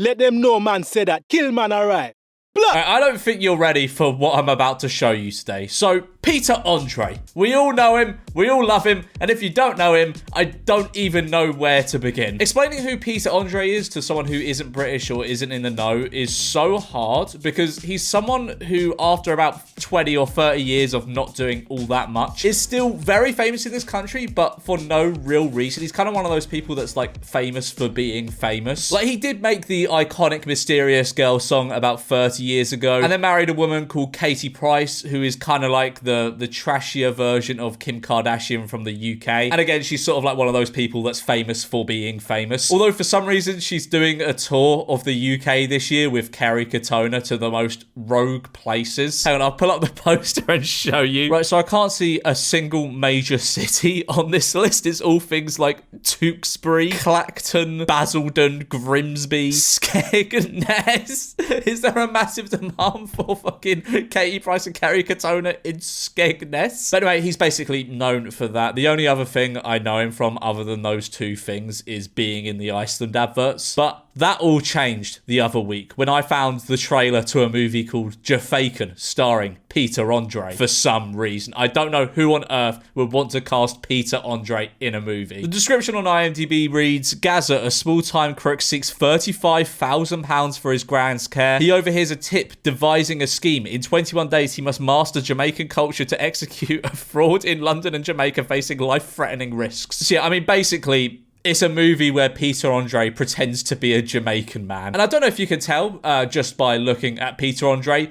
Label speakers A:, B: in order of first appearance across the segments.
A: Let them know man say that. Kill man alright. Blood.
B: I don't think you're ready for what I'm about to show you today. So, Peter Andre. We all know him, we all love him, and if you don't know him, I don't even know where to begin. Explaining who Peter Andre is to someone who isn't British or isn't in the know is so hard because he's someone who, after about 20 or 30 years of not doing all that much, is still very famous in this country, but for no real reason. He's kind of one of those people that's like famous for being famous. Like, he did make the iconic Mysterious Girl song about 30 years ago, and then married a woman called Katie Price, who is kind of like the trashier version of Kim Kardashian from the UK. And again, she's sort of like one of those people that's famous for being famous. Although for some reason, she's doing a tour of the UK this year with Kerry Katona to the most rogue places. Hang on, I'll pull up the poster and show you. Right, so I can't see a single major city on this list. It's all things like Tewkesbury, Clacton, Basildon, Grimsby, Skegness. Is there a massive demand for fucking Katie Price and Kerry Katona in Skegness? But anyway, he's basically known for that. The only other thing I know him from other than those two things is being in the Iceland adverts. But that all changed the other week when I found the trailer to a movie called Jafaican starring Peter Andre for some reason. I don't know who on earth would want to cast Peter Andre in a movie. The description on IMDb reads, Gaza, a small-time crook, seeks £35,000 for his grand's care. He overhears a tip devising a scheme. In 21 days, he must master Jamaican culture to execute a fraud in London and Jamaica, facing life-threatening risks. So yeah, I mean, basically, it's a movie where Peter Andre pretends to be a Jamaican man. And I don't know if you can tell just by looking at Peter Andre,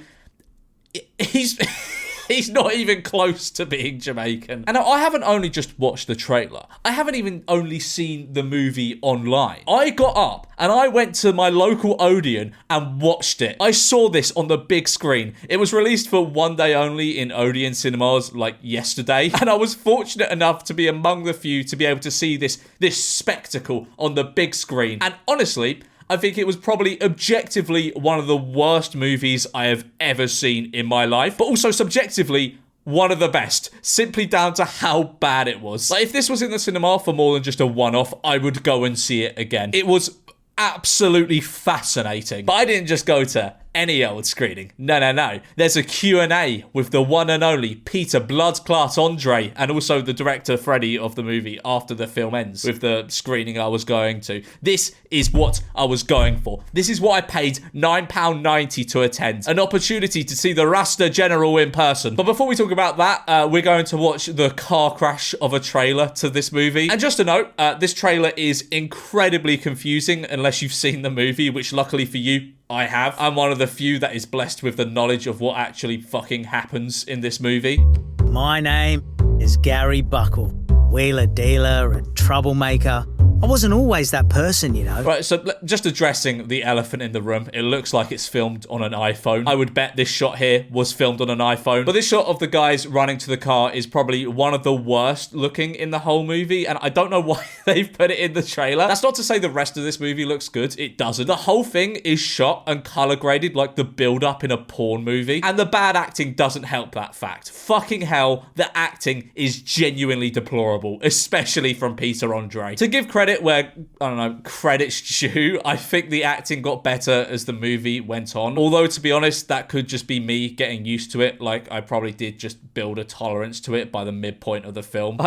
B: he's not even close to being Jamaican. And I haven't only just watched the trailer. I haven't even only seen the movie online. I got up and I went to my local Odeon and watched it. I saw this on the big screen. It was released for one day only in Odeon cinemas like yesterday. And I was fortunate enough to be among the few to be able to see this spectacle on the big screen. And honestly, I think it was probably objectively one of the worst movies I have ever seen in my life, but also subjectively one of the best, simply down to how bad it was. Like, if this was in the cinema for more than just a one-off, I would go and see it again. It was absolutely fascinating. But I didn't just go to any old screening. No. There's a Q&A with the one and only Peter Bloodclot Andre and also the director Freddie of the movie after the film ends with the screening I was going to. This is what I was going for. This is what I paid £9.90 to attend. An opportunity to see the Rasta General in person. But before we talk about that, we're going to watch the car crash of a trailer to this movie. And just a note, this trailer is incredibly confusing unless you've seen the movie, which luckily for you, I have. I'm one of the few that is blessed with the knowledge of what actually fucking happens in this movie.
C: My name is Gary Buckle, wheeler dealer and troublemaker. I wasn't always that person, you know.
B: Right, so just addressing the elephant in the room, it looks like it's filmed on an iPhone. I would bet this shot here was filmed on an iPhone. But this shot of the guys running to the car is probably one of the worst looking in the whole movie, and I don't know why they've put it in the trailer. That's not to say the rest of this movie looks good. It doesn't. The whole thing is shot and color graded like the build-up in a porn movie, and the bad acting doesn't help that fact. Fucking hell, the acting is genuinely deplorable, especially from Peter Andre. To give credit where, I don't know, credit's due, I think the acting got better as the movie went on. Although, to be honest, that could just be me getting used to it. Like, I probably did just build a tolerance to it by the midpoint of the film.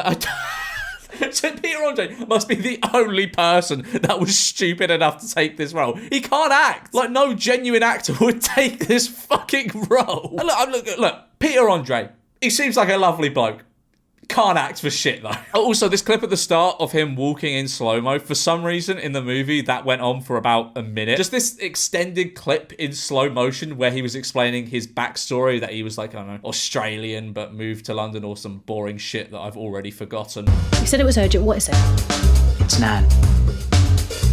B: So Peter Andre must be the only person that was stupid enough to take this role. He can't act. Like, no genuine actor would take this fucking role. And look, Peter Andre, he seems like a lovely bloke. Can't act for shit, though. Also, this clip at the start of him walking in slow-mo, for some reason in the movie, that went on for about a minute. Just this extended clip in slow motion where he was explaining his backstory, that he was like, I don't know, Australian, but moved to London, or some boring shit that I've already forgotten.
D: You said it was urgent. What is it?
C: It's Nan.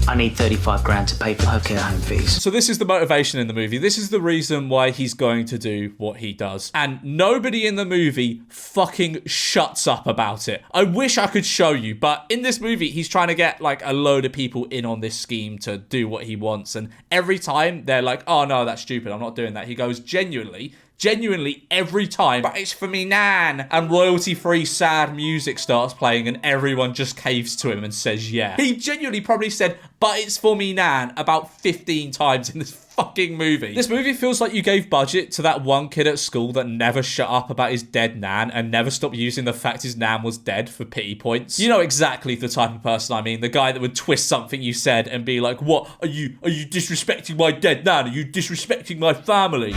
C: I need 35 grand to pay for her care home fees.
B: So this is the motivation in the movie. This is the reason why he's going to do what he does. And nobody in the movie fucking shuts up about it. I wish I could show you, but in this movie, he's trying to get like a load of people in on this scheme to do what he wants. And every time they're like, oh no, that's stupid, I'm not doing that. He goes, genuinely, Genuinely, every time, but it's for me nan, and royalty-free sad music starts playing and everyone just caves to him and says yeah. He genuinely probably said, but it's for me nan, about 15 times in this fucking movie. This movie feels like you gave budget to that one kid at school that never shut up about his dead nan and never stopped using the fact his nan was dead for pity points. You know exactly the type of person I mean, the guy that would twist something you said and be like, what, are you disrespecting my dead nan? Are you disrespecting my family?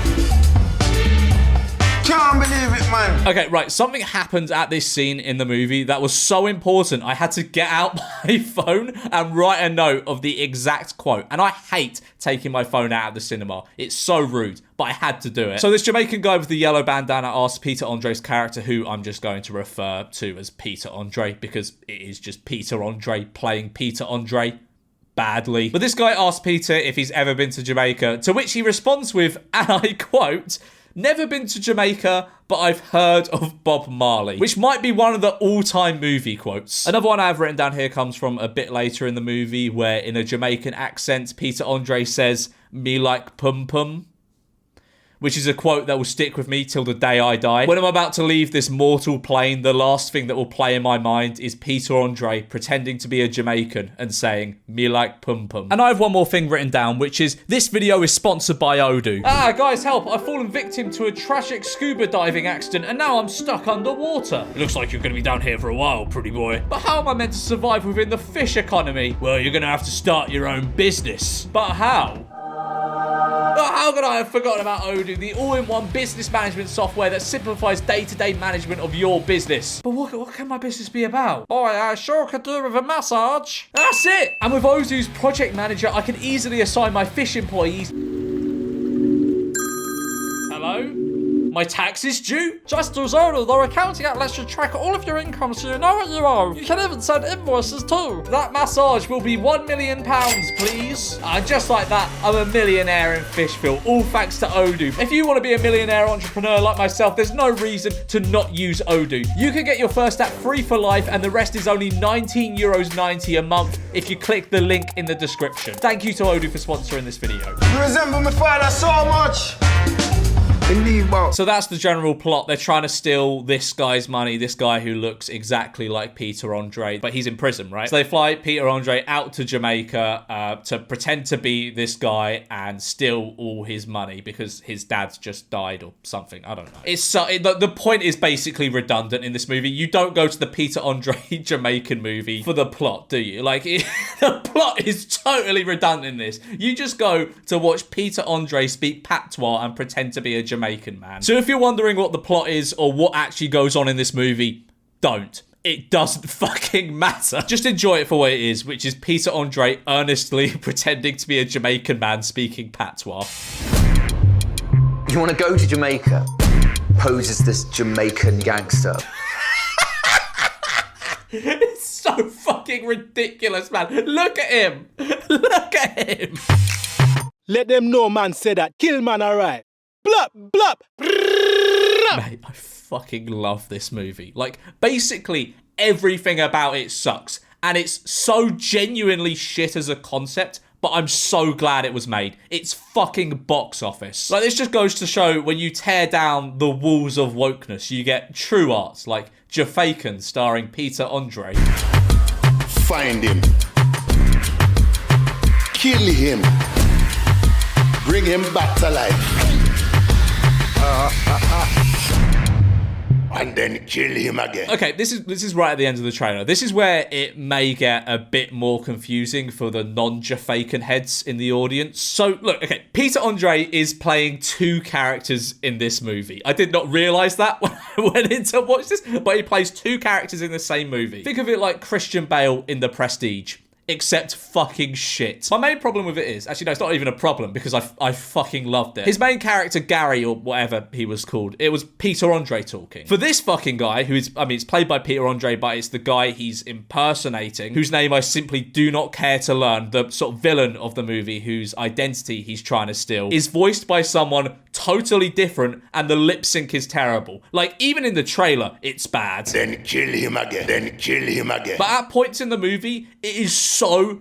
D: Can't believe it, man.
B: Okay, right, something happened at this scene in the movie that was so important, I had to get out my phone and write a note of the exact quote. And I hate taking my phone out of the cinema. It's so rude, but I had to do it. So this Jamaican guy with the yellow bandana asked Peter Andre's character, who I'm just going to refer to as Peter Andre, because it is just Peter Andre playing Peter Andre badly. But this guy asked Peter if he's ever been to Jamaica, to which he responds with, and I quote, "Never been to Jamaica, but I've heard of Bob Marley," which might be one of the all-time movie quotes. Another one I have written down here comes from a bit later in the movie where in a Jamaican accent, Peter Andre says, "Me like pum pum," which is a quote that will stick with me till the day I die. When I'm about to leave this mortal plane, the last thing that will play in my mind is Peter Andre pretending to be a Jamaican and saying, "Me like pum pum." And I have one more thing written down, which is, this video is sponsored by Odoo. Guys, help. I've fallen victim to a tragic scuba diving accident and now I'm stuck underwater. It looks like you're going to be down here for a while, pretty boy. But how am I meant to survive within the fish economy? Well, you're going to have to start your own business. But how? How could I have forgotten about Odoo, the all-in-one business management software that simplifies day-to-day management of your business? But what can my business be about? Boy, I sure could do with a massage. That's it! And with Odoo's project manager, I can easily assign my fish employees... Hello? My tax is due? Just use Odoo. Their accounting app lets you track all of your income so you know what you owe. You can even send invoices too. That massage will be £1 million, please. And just like that, I'm a millionaire in Fishville, all thanks to Odoo. If you want to be a millionaire entrepreneur like myself, there's no reason to not use Odoo. You can get your first app free for life and the rest is only €19.90 a month if you click the link in the description. Thank you to Odoo for sponsoring this video.
D: You resemble my father so much.
B: So that's the general plot. They're trying to steal this guy's money, this guy who looks exactly like Peter Andre, but he's in prison, right? So they fly Peter Andre out to Jamaica to pretend to be this guy and steal all his money because his dad's just died or something. I don't know. The point is basically redundant in this movie. You don't go to the Peter Andre Jamaican movie for the plot, do you? Like, the plot is totally redundant in this. You just go to watch Peter Andre speak patois and pretend to be a Jamaican man. So if you're wondering what the plot is or what actually goes on in this movie, don't. It doesn't fucking matter. Just enjoy it for what it is, which is Peter Andre earnestly pretending to be a Jamaican man speaking patois.
E: You want to go to Jamaica? Pose as this Jamaican gangster.
B: It's so fucking ridiculous, man. Look at him. Look at him.
A: Let them know man said that. Kill man alright. Blup, blup.
B: Mate, I fucking love this movie. Like, basically, everything about it sucks. And it's so genuinely shit as a concept, but I'm so glad it was made. It's fucking box office. Like, this just goes to show when you tear down the walls of wokeness, you get true arts like Jafaican starring Peter Andre.
D: Find him. Kill him. Bring him back to life. And then kill him again.
B: Okay, this is right at the end of the trailer. This is where it may get a bit more confusing for the non-Jafaican heads in the audience. So, look, okay, Peter Andre is playing two characters in this movie. I did not realise that when I went in to watch this, but he plays two characters in the same movie. Think of it like Christian Bale in The Prestige. Except fucking shit. My main problem with it is, actually no, it's not even a problem because I fucking loved it. His main character, Gary, or whatever he was called, it was Peter Andre talking. For this fucking guy, who is, I mean, it's played by Peter Andre, but it's the guy he's impersonating, whose name I simply do not care to learn, the sort of villain of the movie whose identity he's trying to steal, is voiced by someone totally different and the lip sync is terrible. Like, even in the trailer, it's bad.
D: Then kill him again. Then kill him again.
B: But at points in the movie, it is so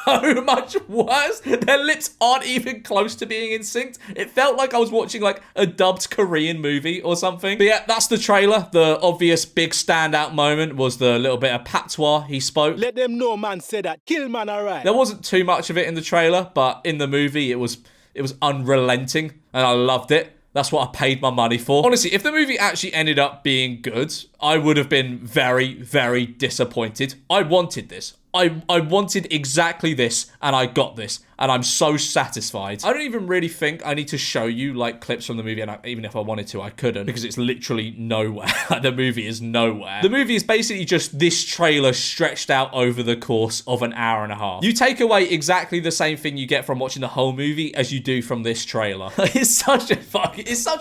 B: so much worse. Their lips aren't even close to being in sync. It felt like I was watching like a dubbed Korean movie or something. But yeah, that's the trailer. The obvious big standout moment was the little bit of patois he spoke.
A: Let them know man say that kill man alright.
B: There wasn't too much of it in the trailer, but in the movie it was unrelenting and I loved it. That's what I paid my money for. Honestly, if the movie actually ended up being good, I would have been very, very disappointed. I wanted this. I wanted exactly this, and I got this, and I'm so satisfied. I don't even really think I need to show you, like, clips from the movie, and even if I wanted to, I couldn't, because it's literally nowhere. The movie is nowhere. The movie is basically just this trailer stretched out over the course of an hour and a half. You take away exactly the same thing you get from watching the whole movie as you do from this trailer. It's such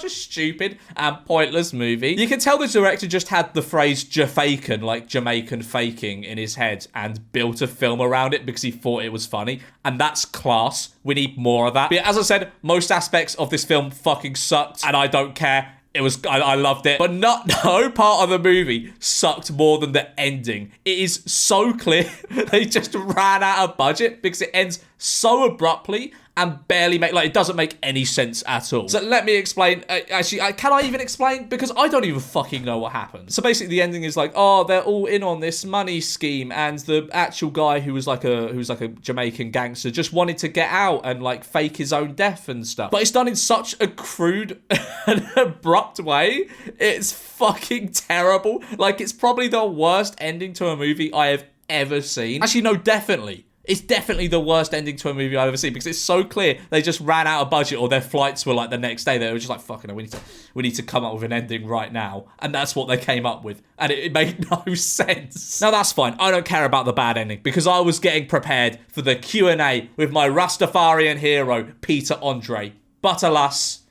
B: a stupid and pointless movie. You can tell the director just had the phrase Jafaican, like Jamaican faking, in his head, and built a film around it because he thought it was funny, and that's class. We need more of that. But yeah, as I said, most aspects of this film fucking sucked, and I don't care. I loved it, but no part of the movie sucked more than the ending. It is so clear they just ran out of budget because it ends so abruptly and barely it doesn't make any sense at all. So let me explain. Can I even explain? Because I don't even fucking know what happened. So basically the ending is like, oh, they're all in on this money scheme, and the actual guy who was like a Jamaican gangster just wanted to get out and like fake his own death and stuff. But it's done in such a crude and abrupt way. It's fucking terrible. Like, it's probably the worst ending to a movie I have ever seen. Actually, no, definitely. It's definitely the worst ending to a movie I've ever seen because it's so clear they just ran out of budget, or their flights were like the next day. They were just like, fucking hell, we need to come up with an ending right now. And that's what they came up with. And it made no sense. Now that's fine. I don't care about the bad ending because I was getting prepared for the Q&A with my Rastafarian hero, Peter Andre. But alas,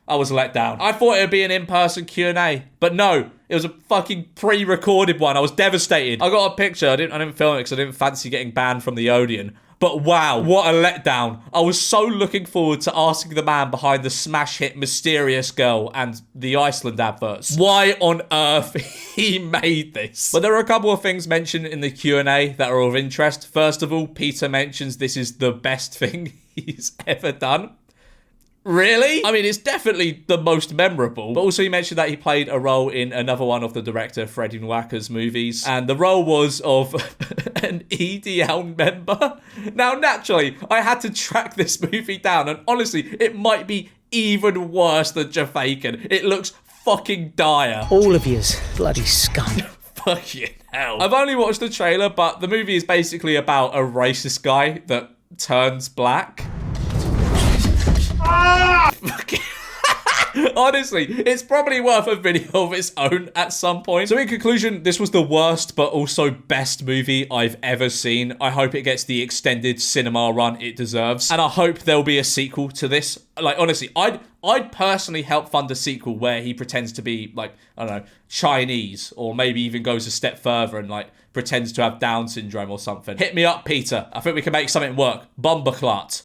B: I was let down. I thought it would be an in-person Q&A, but no, it was a fucking pre-recorded one. I was devastated. I got a picture. I didn't film it because I didn't fancy getting banned from the Odeon. But wow, what a letdown. I was so looking forward to asking the man behind the smash hit Mysterious Girl and the Iceland adverts why on earth he made this. But there are a couple of things mentioned in the Q&A that are of interest. First of all, Peter mentions this is the best thing he's ever done. Really? I mean, it's definitely the most memorable. But also he mentioned that he played a role in another one of the director Freddie Nwaka's movies. And the role was of an EDL member. Now, naturally, I had to track this movie down. And honestly, it might be even worse than Jafaican. It looks fucking dire.
C: All of yous, bloody scum.
B: Fucking hell. I've only watched the trailer, but the movie is basically about a racist guy that turns black. Honestly, it's probably worth a video of its own at some point. So in conclusion, this was the worst but also best movie I've ever seen. I hope it gets the extended cinema run it deserves. And I hope there'll be a sequel to this. Like, honestly, I'd personally help fund a sequel where he pretends to be, like, I don't know, Chinese, or maybe even goes a step further and, like, pretends to have Down syndrome or something. Hit me up, Peter. I think we can make something work. Bomberclot.